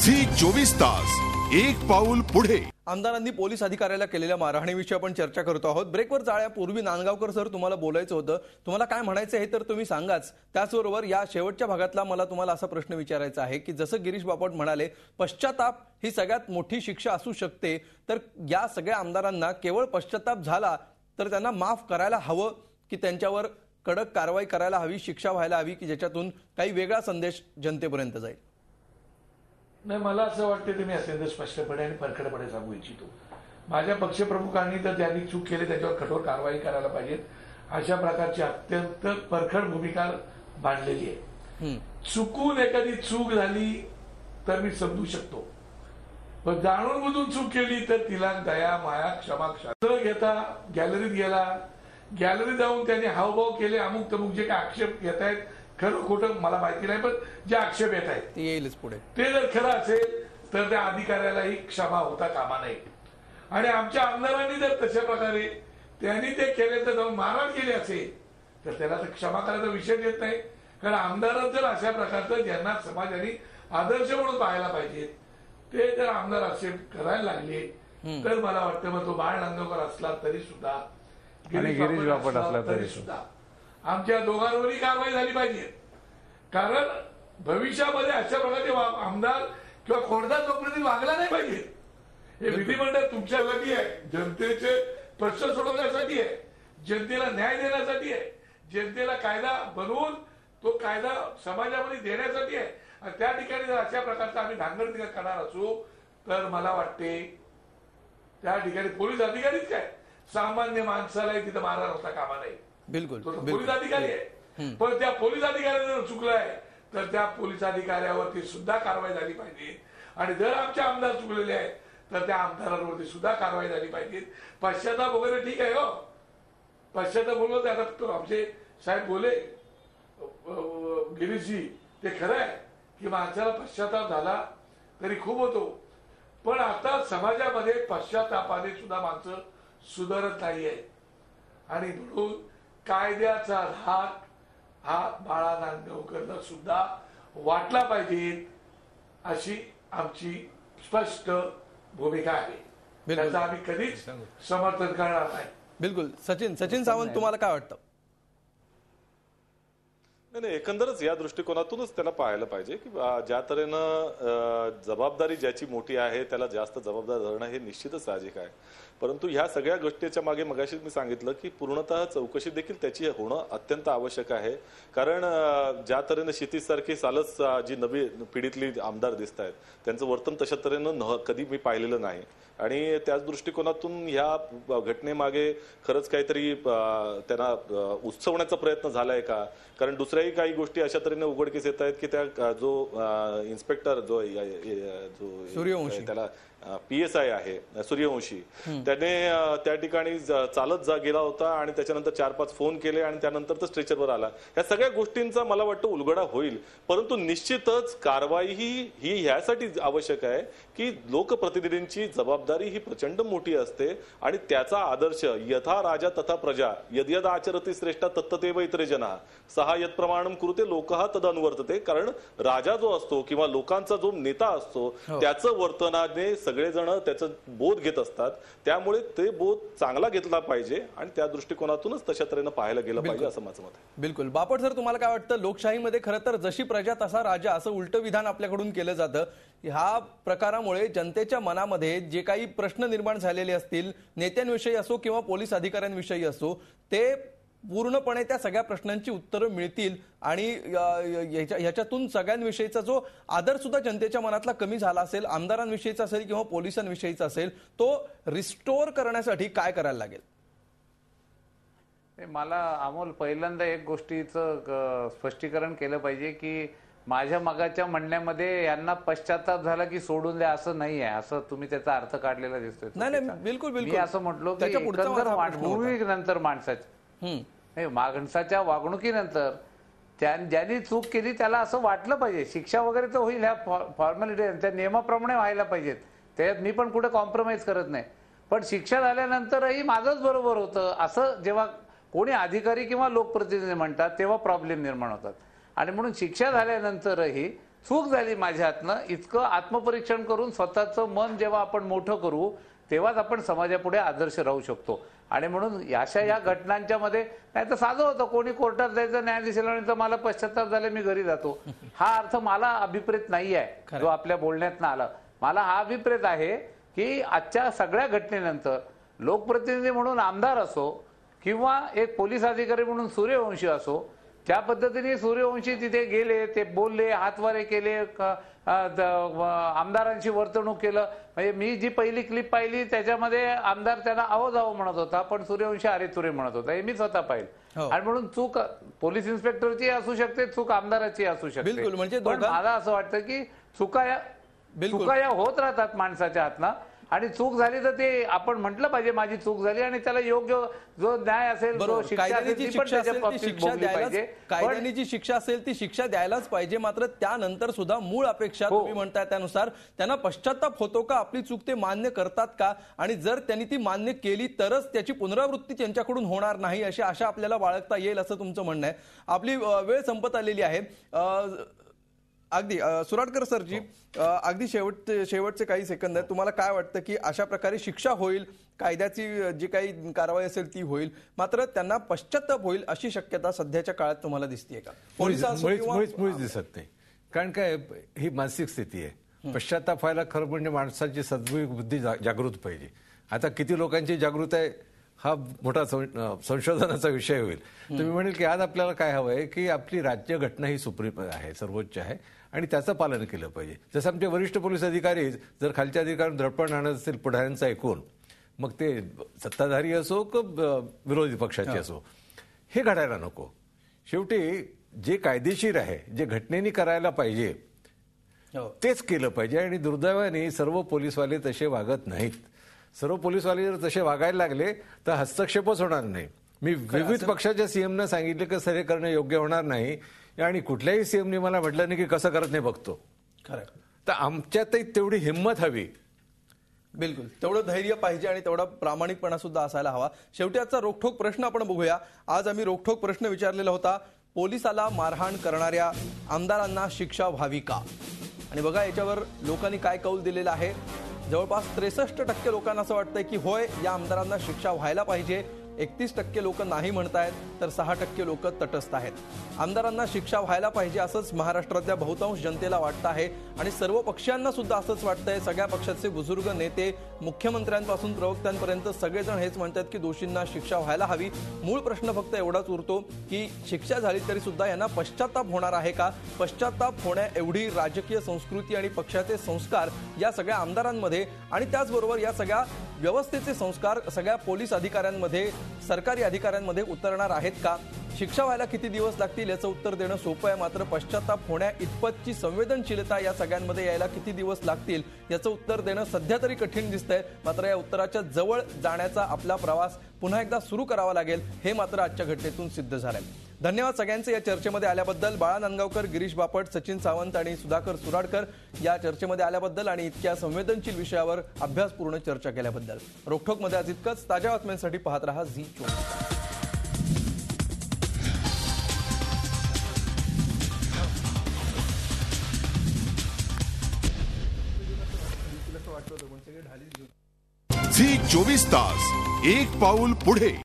Zee 24 तास एक पाऊल पुढे। आमदारांनी पोलीस अधिकाऱ्याला केलेल्या मारहाणीविषयी आपण चर्चा करतो आहोत। ब्रेकवर जाण्यापूर्वी नांदगावकर सर, तुम्हाला बोलायचं होतं, तुम्हाला काय म्हणायचं आहे तर तुम्ही सांगाच। त्याचबरोबर या शेवटच्या भागातला मला तुम्हाला असा प्रश्न विचारायचा आहे की जसं गिरीश बापट म्हणाले पश्चाताप ही सगळ्यात मोठी शिक्षा असू शकते, तर या सगळ्या आमदारांना केवळ पश्चाताप झाला तर त्यांना माफ करायला हवं की त्यांच्यावर कडक कारवाई करायला हवी, शिक्षा व्हायला हवी की ज्याच्यातून काही वेगळा संदेश जनतेपर्यंत जाईल? नाही, मला असं वाटतं की मी अत्यंत स्पष्टपणे आणि परखडपणे सांगू इच्छितो, माझ्या पक्षप्रमुखांनी तर ज्यांनी चूक केली त्याच्यावर कठोर कारवाई करायला पाहिजे अशा प्रकारची अत्यंत परखड भूमिका मांडलेली आहे। चुकून एखादी चूक झाली तर मी समजू शकतो, पण जाणून बुजून चूक केली तर तिला दया, माया, क्षमा घेता गॅलरीत गेला, गॅलरीत जाऊन त्यांनी हावभाव केले, अमुक तमुक जे काही आक्षेप येत आहेत, खरं खोटं मला माहिती नाही, पण जे आक्षेप येत आहेत ते येईलच पुढे, ते जर खरं असेल तर त्या अधिकाऱ्यालाही क्षमा होता कामा नये। आणि आमच्या आमदारांनी जर तशा प्रकारे त्यांनी ते केले तर जाऊन मारहाण केली असेल तर त्याला तर क्षमा करायचा विषय येत नाही। कारण आमदार जर अशा प्रकारचं ज्यांना समाजाने आदर्श म्हणून पाहायला पाहिजे ते जर आमदार असे करायला लागले तर मला वाटतं मग तो बाळ नांदगावकर असला तरी सुद्धा, गिरीश बापट असला तरी सुद्धा आमच्या दोघांवरही कारवाई झाली पाहिजे। कारण भविष्यामध्ये अशा प्रकारचे आमदार किंवा कोणता लोकप्रतिनिधी वागला नाही पाहिजे। हे विधिमंडळ तुमच्यासाठी आहे, जनतेचे प्रश्न सोडवण्यासाठी आहे, जनतेला न्याय देण्यासाठी आहे, जनतेला कायदा बनवून तो कायदा समाजामध्ये देण्यासाठी आहे। आणि त्या ठिकाणी जर अशा प्रकारचा आम्ही धांगडधिंगा करणार असू तर मला वाटते त्या ठिकाणी पोलीस अधिकारीच काय, सामान्य माणसालाही तिथं मारहाण होता कामा नाही। बिलकुल पोलीस अधिकारी आहे, पण त्या पोलीस अधिकाऱ्याने जर चुकलाय तर त्या पोलीस अधिकाऱ्यावरती सुद्धा कारवाई झाली पाहिजे। आणि जर आमचे आमदार चुकलेले आहेत तर त्या आमदारांवरती सुद्धा कारवाई झाली पाहिजे। पश्चाताप वगैरे ठीक आहे, हो पश्चाताप बोलवत आता आमचे साहेब बोले गिरीशजी, ते खरं आहे की माणसाला पश्चाताप झाला तरी खूप होतो, पण आता समाजामध्ये पश्चातापाने सुद्धा माणसं सुधारत नाहीये। आणि म्हणून कायद्याचा धाक हा बाळा नांदगावकरला सुद्धा वाटला पाहिजे अशी आमची स्पष्ट भूमिका आहे। त्याचं आम्ही कधीच समर्थन करणार नाही। बिलकुल। सचिन सावंत, तुम्हाला काय वाटतं? नाही, एकंदरच या दृष्टिकोनातूनच त्याला पाहायला पाहिजे की ज्या तऱ्हेनं जबाबदारी ज्याची मोठी आहे त्याला जास्त जबाबदार धरणं हे निश्चितच साहजिक आहे। परंतु ह्या सगळ्या गोष्टीच्या मागे मगाशीच मी सांगितलं की पूर्णतः चौकशी देखील त्याची होणं अत्यंत आवश्यक आहे। कारण ज्या तऱ्हेनं क्षितिजसारखी सालच जी नवी पिढीतली आमदार दिसत आहेत त्यांचं वर्तन तशा तऱ्हेनं कधी मी पाहिलेलं नाही। आणि त्याच दृष्टिकोनातून ह्या घटनेमागे खरंच काहीतरी त्यांना उत्सवण्याचा प्रयत्न झालाय का? कारण दुसऱ्याही काही गोष्टी अशा तऱ्हेने उघडकीस येत आहेत की त्या जो इन्स्पेक्टर जो सूर्यवंशी त्याला PSI आहे सूर्यवंशी, त्याने त्या ठिकाणी चालत गेला होता आणि त्याच्यानंतर 4-5 फोन केले आणि त्यानंतर तो स्ट्रेचरवर आला। या सगळ्या गोष्टींचा मला वाटतं उलगडा होईल, परंतु निश्चितच कारवाई ही ह्यासाठी आवश्यक आहे की लोकप्रतिनिधींची जबाबदारी ही प्रचंड मोठी असते आणि त्याचा आदर्श यथा राजा तथा प्रजा यद्यद आचरती श्रेष्ठा तत्ततेव इतरे जना सहा यत् प्रमाणम कुरुते लोकः तदनुवर्तते। कारण राजा जो असतो किंवा लोकांचा जो नेता असतो त्याचं वर्तनाने सगळेजण त्याचा बोध घेत असतात, त्यामुळे ते बोध चांगला घेतला पाहिजे आणि त्या दृष्टिकोनातूनच तशा तऱ्हेनं पाहायला गेलं पाहिजे असं माझं मत आहे। बिलकुल। बापट सर, तुम्हाला काय वाटतं? लोकशाहीमध्ये खरं तर जशी प्रजा तसा राजा असं उलटं विधान आपल्याकडून केलं जातं। ह्या प्रकारामुळे जनतेच्या मनामध्ये जे काही प्रश्न निर्माण झालेले असतील, नेत्यांविषयी असो किंवा पोलीस अधिकाऱ्यांविषयी असो, ते पूर्णपणे त्या सगळ्या प्रश्नांची उत्तरं मिळतील आणि ह्याच्यातून सगळ्यांविषयीचा जो आदर सुद्धा जनतेच्या मनातला कमी झाला असेल, आमदारांविषयीचा असेल किंवा पोलिसांविषयीचा असेल, तो रिस्टोर करण्यासाठी काय करायला लागेल? मला अमोल पहिल्यांदा एक गोष्टीचं स्पष्टीकरण केलं पाहिजे की माझ्या मगाच्या म्हणण्यामध्ये यांना पश्चाताप झाला की सोडून द्या असं नाही आहे, असं तुम्ही त्याचा अर्थ काढलेला दिसतोय। नाही, बिलकुल मी असं म्हटलो की वागणुकीनंतर माणसाच्या वागणुकीनंतर ज्यांनी चूक केली त्याला असं वाटलं पाहिजे, शिक्षा वगैरे तर होईल, ह्या फॉर्मॅलिटी त्या नियमाप्रमाणे व्हायला पाहिजेत, त्यात मी पण कुठे कॉम्प्रोमाइज करत नाही, पण शिक्षा झाल्यानंतरही माझंच बरोबर होतं असं जेव्हा कोणी अधिकारी किंवा लोकप्रतिनिधी म्हणतात तेव्हा प्रॉब्लेम निर्माण होतात। आणि म्हणून शिक्षा झाल्यानंतरही चूक झाली माझ्या हातनं, इतकं आत्मपरीक्षण करून स्वतःचं मन जेव्हा आपण मोठं करू तेव्हाच आपण समाजापुढे आदर्श राहू शकतो. आणि म्हणून या घटनांच्या मध्ये नाही तर साधं होतं, कोणी कोर्टात जायचं न्यायाधीशाला आणि तर मला पश्चाताप झाले मी घरी जातो, हा अर्थ मला अभिप्रेत नाही आहे जो आपल्या बोलण्यातनं आला. मला हा अभिप्रेत आहे की आजच्या सगळ्या घटनेनंतर लोकप्रतिनिधी म्हणून आमदार असो किंवा एक पोलीस अधिकारी म्हणून सूर्यवंशी असो, ज्या पद्धतीने सूर्यवंशी तिथे गेले, ते बोलले, हातवारे केले, आमदारांची वर्तणूक केलं, म्हणजे मी जी पहिली क्लिप पाहिली त्याच्यामध्ये आमदार त्यांना आहो जावं म्हणत होता, पण सूर्यवंशी अरे तुरे म्हणत होता, हे मी स्वतः पाहिलं. आणि म्हणून चूक पोलीस इन्स्पेक्टरची असू शकते, चूक आमदाराची असू शकते. बिलकुल, म्हणजे पण मला असं वाटतं की चुका या होत राहतात माणसाच्या हातनं, आणि चूक झाली तर ते आपण म्हटलं पाहिजे माझी चूक झाली आणि त्याला योग्य जो न्याय असेल, जो शिक्षा असेल ती पण त्याच्या बाबतीत भोगली पाहिजे. कायद्याने जी शिक्षा असेल ती शिक्षा द्यायलाच पाहिजे. मात्र त्यानंतर सुद्धा मूळ अपेक्षा तुम्ही म्हणताय त्यानुसार त्यांना पश्चाताप होतो का, आपली चूक ते मान्य करतात का, आणि जर त्यांनी ती मान्य केली तरच त्याची पुनरावृत्ती त्यांच्याकडून होणार नाही अशी आशा आपल्याला बाळगता येईल असं तुमचं म्हणणं आहे. आपली वेळ संपत आलेली आहे. अगदी सुराडकर सरजी, अगदी शेवटचे काही सेकंद आहेत. तुम्हाला काय वाटतं की अशा प्रकारे शिक्षा होईल, कायद्याची जी काही कारवाई असेल ती होईल, मात्र त्यांना पश्चाताप होईल अशी शक्यता सध्याच्या काळात तुम्हाला दिसतेय का? मुळीच दिसत नाही. कारण काय, ही मानसिक स्थिती आहे. पश्चाताप व्हायला खरं म्हणजे माणसाची सद्गुणी बुद्धी जागृत पाहिजे. आता किती लोकांची जागृत आहे हा मोठा संशोधनाचा विषय होईल. तुम्ही म्हणेल की आज आपल्याला काय हवं आहे की आपली राज्यघटना ही सुप्रीम आहे, सर्वोच्च आहे, आणि त्याचं पालन केलं पाहिजे. जसं आमचे वरिष्ठ पोलीस अधिकारी जर खालच्या अधिकाऱ्यांना दडपण आणत असतील पुढाऱ्यांचं ऐकून, मग ते सत्ताधारी असो किंवा विरोधी पक्षाचे असो, हे घडायला नको. शेवटी जे कायदेशीर आहे, जे घटनेने करायला पाहिजे तेच केलं पाहिजे. आणि दुर्दैवाने सर्व पोलीसवाले तसे वागत नाहीत. सर्व पोलीसवाले जर तसे वागायला लागले तर हस्तक्षेपच होणार नाही. मी विविध पक्षाच्या सीएमना सांगितले की सर हे करणं योग्य होणार नाही, आणि कुठल्याही सीएमने मला म्हटलं नाही की कसं करत नाही बघतो. खरं तर आमच्यातही तेवढी हिंमत हवी. बिलकुल, तेवढं धैर्य पाहिजे आणि तेवढा प्रामाणिकपणा सुद्धा असायला हवा. शेवटी आजचा रोखठोक प्रश्न आपण बघूया. आज आम्ही रोखठोक प्रश्न विचारलेला होता, पोलिसाला मारहाण करणाऱ्या आमदारांना शिक्षा व्हावी का? आणि बघा याच्यावर लोकांनी काय कौल दिलेला आहे. जवळपास 63% लोकांना असं वाटतंय की होय, या आमदारांना शिक्षा व्हायला पाहिजे. 31% लोक नाही म्हणतायत, तर 6% लोक तटस्थ आहेत. आमदारांना शिक्षा व्हायला पाहिजे असंच महाराष्ट्रातल्या बहुतांश जनतेला वाटतं आहे, आणि सर्व पक्षांना सुद्धा असंच वाटतंय. सगळ्या पक्षाचे बुजुर्ग नेते, मुख्यमंत्र्यांपासून प्रवक्त्यांपर्यंत सगळेजण हेच म्हणतात की दोषींना शिक्षा व्हायला हवी. मूळ प्रश्न फक्त एवढाच उरतो की शिक्षा झाली तरी सुद्धा यांना पश्चाताप होणार आहे का? पश्चाताप होण्या एवढी राजकीय संस्कृती आणि पक्षाचे संस्कार या सगळ्या आमदारांमध्ये, आणि त्याचबरोबर या सगळ्या व्यवस्थेचे संस्कार सगळ्या पोलीस अधिकाऱ्यांमध्ये, सरकारी अधिकाऱ्यांमध्ये उतरणार आहेत का? शिक्षा व्हायला किती दिवस लागतील याचं उत्तर देणं सोपं आहे, मात्र पश्चाताप होण्या इतपतची संवेदनशीलता या सगळ्यांमध्ये यायला किती दिवस लागतील याचं उत्तर देणं सध्या तरी कठीण दिसतंय. मात्र या उत्तराच्या जवळ जाण्याचा आपला प्रवास पुन्हा एकदा सुरू करावा लागेल, हे मात्र आजच्या घटनेतून सिद्ध झालंय. धन्यवाद सगळ्यांचे या चर्चेमध्ये आल्याबद्दल. बाळा नांदगावकर, गिरीश बापट, सचिन सावंत आणि सुधाकर सुराडकर या चर्चेमध्ये आल्याबद्दल आणि इतक्या संवेदनशील विषयावर अभ्यासपूर्ण चर्चा केल्याबद्दल. रोखठोकमध्ये आज इतकंच. ताज्या बातम्यांसाठी पाहत रहा झी24. झी 24 तास, एक पाऊल पुढे.